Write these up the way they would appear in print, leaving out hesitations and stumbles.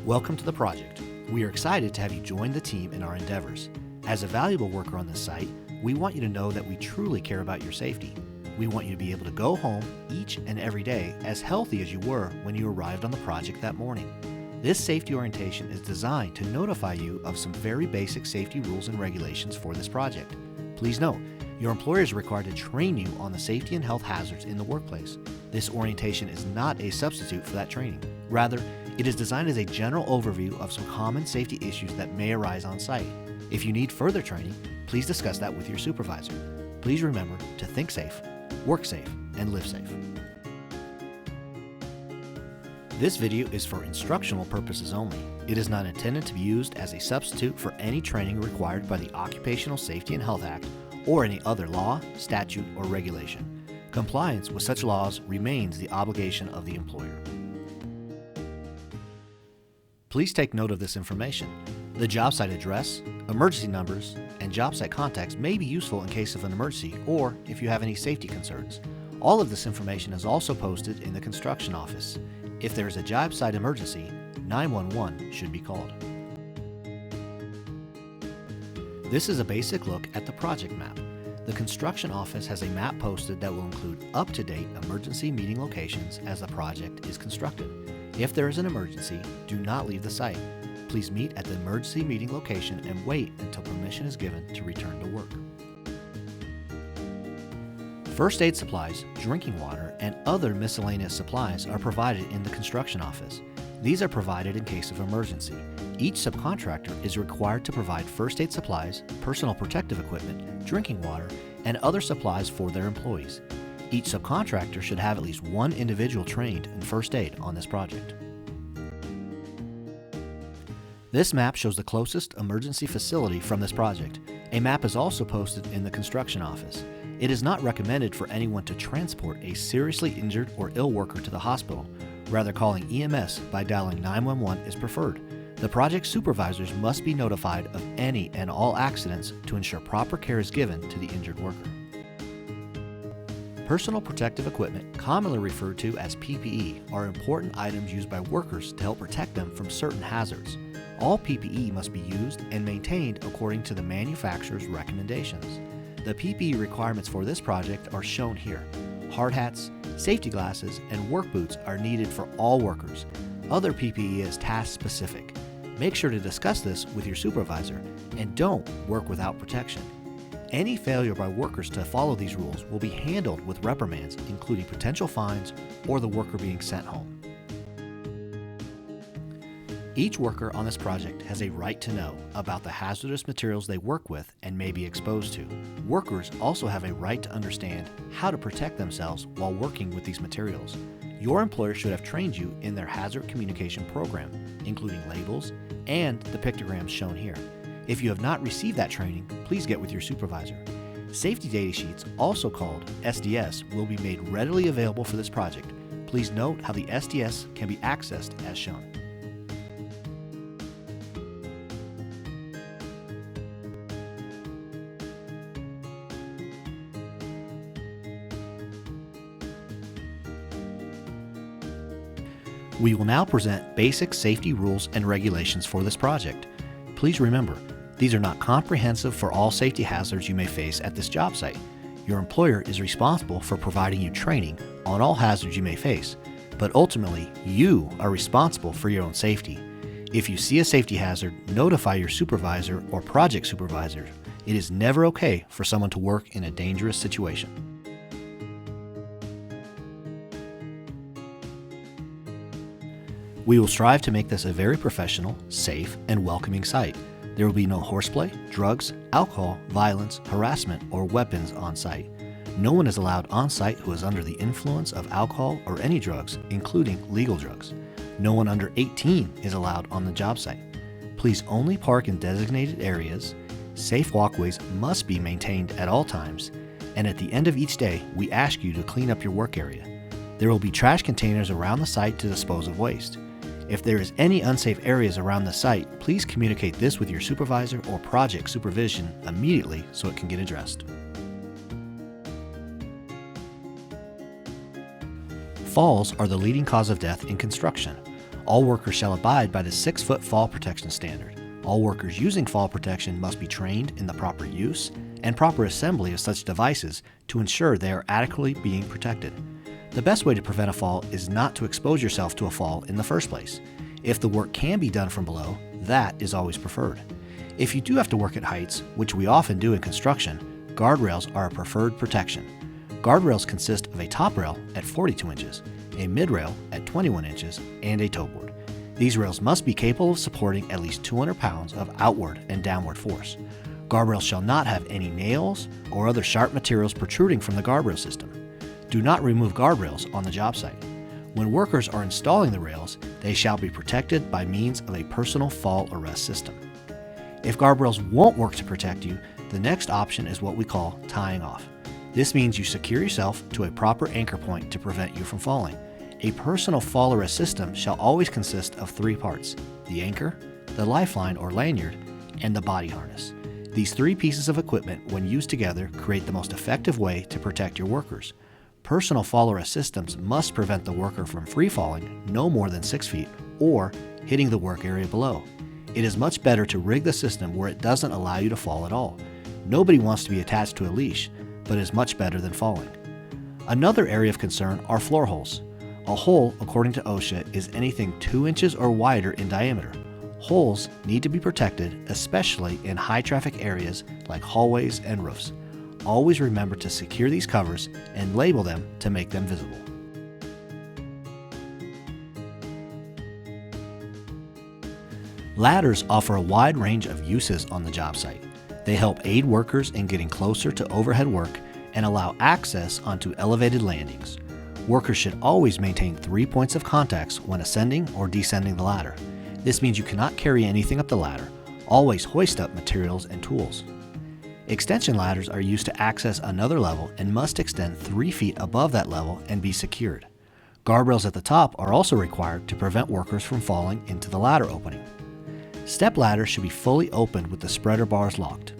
Welcome to the project. We are excited to have you join the team in our endeavors. As a valuable worker on this site, we want you to know that we truly care about your safety. We want you to be able to go home each and every day as healthy as you were when you arrived on the project that morning. This safety orientation is designed to notify you of some very basic safety rules and regulations for this project. Please note, your employer is required to train you on the safety and health hazards in the workplace. This orientation is not a substitute for that training. Rather, it is designed as a general overview of some common safety issues that may arise on site. If you need further training, please discuss that with your supervisor. Please remember to think safe, work safe, and live safe. This video is for instructional purposes only. It is not intended to be used as a substitute for any training required by the Occupational Safety and Health Act or any other law, statute, or regulation. Compliance with such laws remains the obligation of the employer. Please take note of this information. The job site address, emergency numbers, and job site contacts may be useful in case of an emergency or if you have any safety concerns. All of this information is also posted in the construction office. If there is a job site emergency, 911 should be called. This is a basic look at the project map. The construction office has a map posted that will include up-to-date emergency meeting locations as the project is constructed. If there is an emergency, do not leave the site. Please meet at the emergency meeting location and wait until permission is given to return to work. First aid supplies, drinking water, and other miscellaneous supplies are provided in the construction office. These are provided in case of emergency. Each subcontractor is required to provide first aid supplies, personal protective equipment, drinking water, and other supplies for their employees. Each subcontractor should have at least one individual trained in first aid on this project. This map shows the closest emergency facility from this project. A map is also posted in the construction office. It is not recommended for anyone to transport a seriously injured or ill worker to the hospital. Rather, calling EMS by dialing 911 is preferred. The project supervisors must be notified of any and all accidents to ensure proper care is given to the injured worker. Personal protective equipment, commonly referred to as PPE, are important items used by workers to help protect them from certain hazards. All PPE must be used and maintained according to the manufacturer's recommendations. The PPE requirements for this project are shown here. Hard hats, safety glasses, and work boots are needed for all workers. Other PPE is task-specific. Make sure to discuss this with your supervisor and don't work without protection. Any failure by workers to follow these rules will be handled with reprimands, including potential fines or the worker being sent home. Each worker on this project has a right to know about the hazardous materials they work with and may be exposed to. Workers also have a right to understand how to protect themselves while working with these materials. Your employer should have trained you in their hazard communication program, including labels and the pictograms shown here. If you have not received that training, please get with your supervisor. Safety data sheets, also called SDS, will be made readily available for this project. Please note how the SDS can be accessed as shown. We will now present basic safety rules and regulations for this project. Please remember, these are not comprehensive for all safety hazards you may face at this job site. Your employer is responsible for providing you training on all hazards you may face, but ultimately, you are responsible for your own safety. If you see a safety hazard, notify your supervisor or project supervisor. It is never okay for someone to work in a dangerous situation. We will strive to make this a very professional, safe, and welcoming site. There will be no horseplay, drugs, alcohol, violence, harassment, or weapons on site. No one is allowed on site who is under the influence of alcohol or any drugs, including legal drugs. No one under 18 is allowed on the job site. Please only park in designated areas. Safe walkways must be maintained at all times. And at the end of each day, we ask you to clean up your work area. There will be trash containers around the site to dispose of waste. If there is any unsafe areas around the site, please communicate this with your supervisor or project supervision immediately so it can get addressed. Falls are the leading cause of death in construction. All workers shall abide by the 6-foot fall protection standard. All workers using fall protection must be trained in the proper use and proper assembly of such devices to ensure they are adequately being protected. The best way to prevent a fall is not to expose yourself to a fall in the first place. If the work can be done from below, that is always preferred. If you do have to work at heights, which we often do in construction, guardrails are a preferred protection. Guardrails consist of a top rail at 42 inches, a mid-rail at 21 inches, and a toe board. These rails must be capable of supporting at least 200 pounds of outward and downward force. Guardrails shall not have any nails or other sharp materials protruding from the guardrail system. Do not remove guardrails on the job site. When workers are installing the rails, they shall be protected by means of a personal fall arrest system. If guardrails won't work to protect you, the next option is what we call tying off. This means you secure yourself to a proper anchor point to prevent you from falling. A personal fall arrest system shall always consist of 3 parts: the anchor, the lifeline or lanyard, and the body harness. These 3 pieces of equipment, when used together, create the most effective way to protect your workers. Personal fall arrest systems must prevent the worker from free falling no more than 6 feet or hitting the work area below. It is much better to rig the system where it doesn't allow you to fall at all. Nobody wants to be attached to a leash, but is much better than falling. Another area of concern are floor holes. A hole, according to OSHA, is anything 2 inches or wider in diameter. Holes need to be protected, especially in high traffic areas like hallways and roofs. Always remember to secure these covers and label them to make them visible. Ladders offer a wide range of uses on the job site. They help aid workers in getting closer to overhead work and allow access onto elevated landings. Workers should always maintain 3 points of contacts when ascending or descending the ladder. This means you cannot carry anything up the ladder. Always hoist up materials and tools. Extension ladders are used to access another level and must extend 3 feet above that level and be secured. Guardrails at the top are also required to prevent workers from falling into the ladder opening. Step ladders should be fully opened with the spreader bars locked.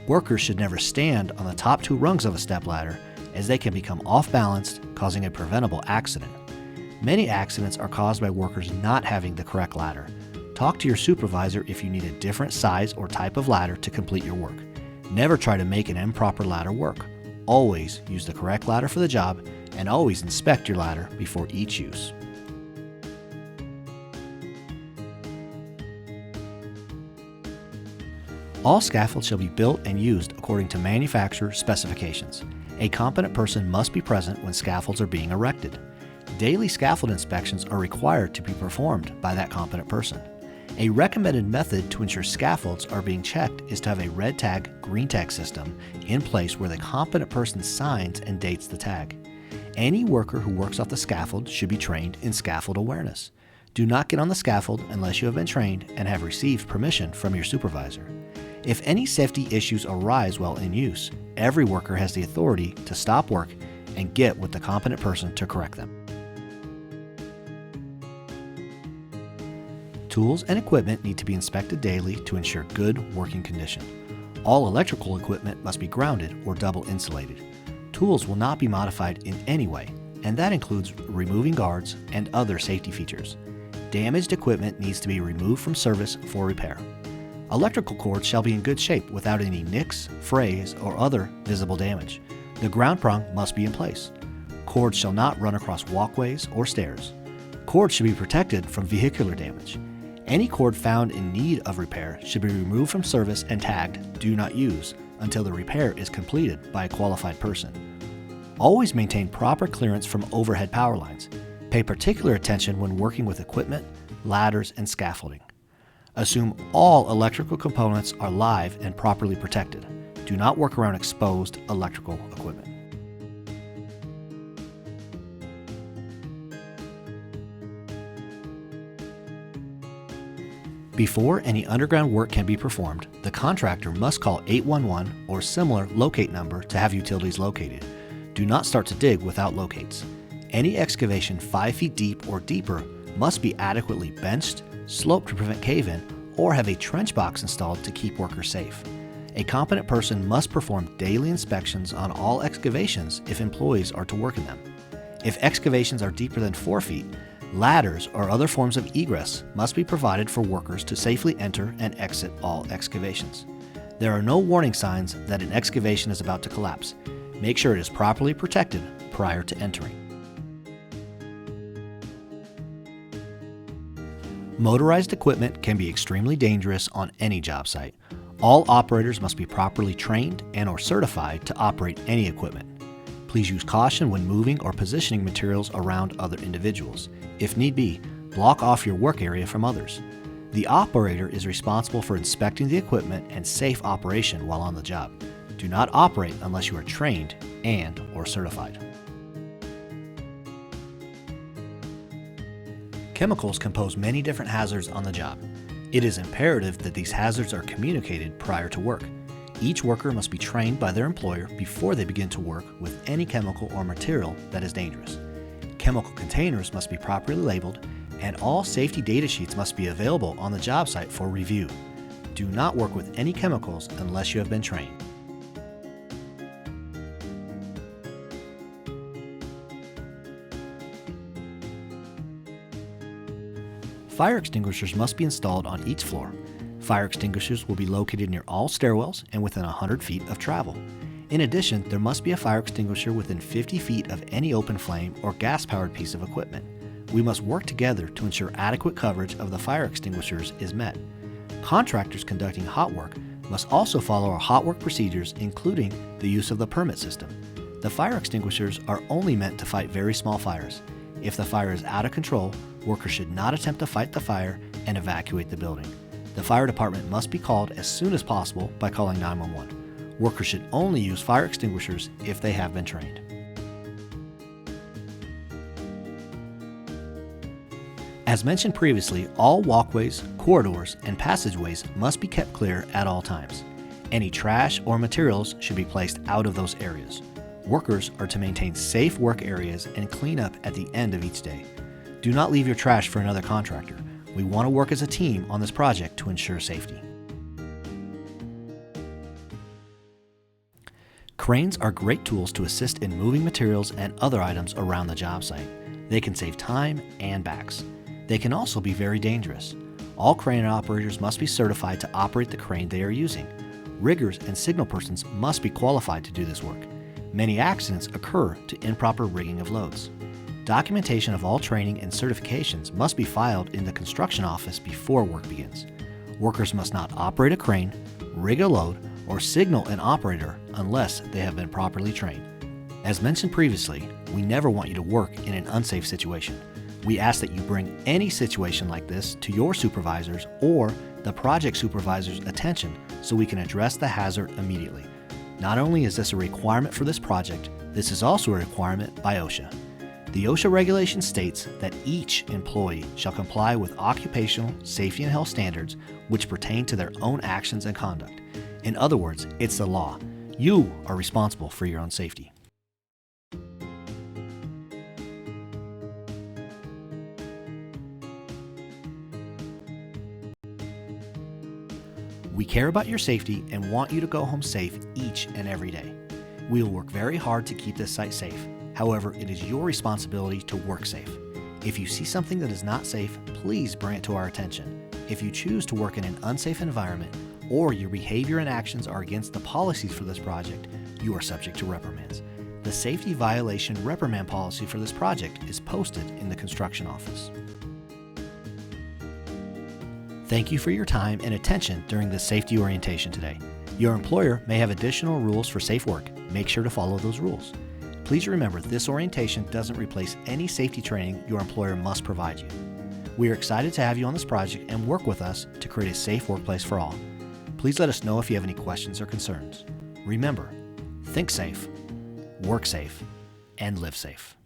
Workers should never stand on the top 2 rungs of a step ladder, as they can become off-balanced, causing a preventable accident. Many accidents are caused by workers not having the correct ladder. Talk to your supervisor if you need a different size or type of ladder to complete your work. Never try to make an improper ladder work. Always use the correct ladder for the job, and always inspect your ladder before each use. All scaffolds shall be built and used according to manufacturer specifications. A competent person must be present when scaffolds are being erected. Daily scaffold inspections are required to be performed by that competent person. A recommended method to ensure scaffolds are being checked is to have a red tag, green tag system in place where the competent person signs and dates the tag. Any worker who works off the scaffold should be trained in scaffold awareness. Do not get on the scaffold unless you have been trained and have received permission from your supervisor. If any safety issues arise while in use, every worker has the authority to stop work and get with the competent person to correct them. Tools and equipment need to be inspected daily to ensure good working condition. All electrical equipment must be grounded or double insulated. Tools will not be modified in any way, and that includes removing guards and other safety features. Damaged equipment needs to be removed from service for repair. Electrical cords shall be in good shape without any nicks, frays, or other visible damage. The ground prong must be in place. Cords shall not run across walkways or stairs. Cords should be protected from vehicular damage. Any cord found in need of repair should be removed from service and tagged "Do Not Use" until the repair is completed by a qualified person. Always maintain proper clearance from overhead power lines. Pay particular attention when working with equipment, ladders, and scaffolding. Assume all electrical components are live and properly protected. Do not work around exposed electrical equipment. Before any underground work can be performed, the contractor must call 811 or similar locate number to have utilities located. Do not start to dig without locates. Any excavation 5 feet deep or deeper must be adequately benched, sloped to prevent cave-in, or have a trench box installed to keep workers safe. A competent person must perform daily inspections on all excavations if employees are to work in them. If excavations are deeper than 4 feet, Ladders or other forms of egress must be provided for workers to safely enter and exit all excavations. There are no warning signs that an excavation is about to collapse. Make sure it is properly protected prior to entering. Motorized equipment can be extremely dangerous on any job site. All operators must be properly trained and/or certified to operate any equipment. Please use caution when moving or positioning materials around other individuals. If need be, block off your work area from others. The operator is responsible for inspecting the equipment and safe operation while on the job. Do not operate unless you are trained and/or certified. Chemicals can pose many different hazards on the job. It is imperative that these hazards are communicated prior to work. Each worker must be trained by their employer before they begin to work with any chemical or material that is dangerous. Chemical containers must be properly labeled, and all safety data sheets must be available on the job site for review. Do not work with any chemicals unless you have been trained. Fire extinguishers must be installed on each floor. Fire extinguishers will be located near all stairwells and within 100 feet of travel. In addition, there must be a fire extinguisher within 50 feet of any open flame or gas-powered piece of equipment. We must work together to ensure adequate coverage of the fire extinguishers is met. Contractors conducting hot work must also follow our hot work procedures, including the use of the permit system. The fire extinguishers are only meant to fight very small fires. If the fire is out of control, workers should not attempt to fight the fire and evacuate the building. The fire department must be called as soon as possible by calling 911. Workers should only use fire extinguishers if they have been trained. As mentioned previously, all walkways, corridors, and passageways must be kept clear at all times. Any trash or materials should be placed out of those areas. Workers are to maintain safe work areas and clean up at the end of each day. Do not leave your trash for another contractor. We want to work as a team on this project to ensure safety. Cranes are great tools to assist in moving materials and other items around the job site. They can save time and backs. They can also be very dangerous. All crane operators must be certified to operate the crane they are using. Riggers and signal persons must be qualified to do this work. Many accidents occur to improper rigging of loads. Documentation of all training and certifications must be filed in the construction office before work begins. Workers must not operate a crane, rig a load, or signal an operator unless they have been properly trained. As mentioned previously, we never want you to work in an unsafe situation. We ask that you bring any situation like this to your supervisors or the project supervisor's attention so we can address the hazard immediately. Not only is this a requirement for this project, this is also a requirement by OSHA. The OSHA regulation states that each employee shall comply with occupational safety and health standards which pertain to their own actions and conduct. In other words, it's the law. You are responsible for your own safety. We care about your safety and want you to go home safe each and every day. We will work very hard to keep this site safe. However, it is your responsibility to work safe. If you see something that is not safe, please bring it to our attention. If you choose to work in an unsafe environment or your behavior and actions are against the policies for this project, you are subject to reprimands. The safety violation reprimand policy for this project is posted in the construction office. Thank you for your time and attention during this safety orientation today. Your employer may have additional rules for safe work. Make sure to follow those rules. Please remember, this orientation doesn't replace any safety training your employer must provide you. We are excited to have you on this project and work with us to create a safe workplace for all. Please let us know if you have any questions or concerns. Remember, think safe, work safe, and live safe.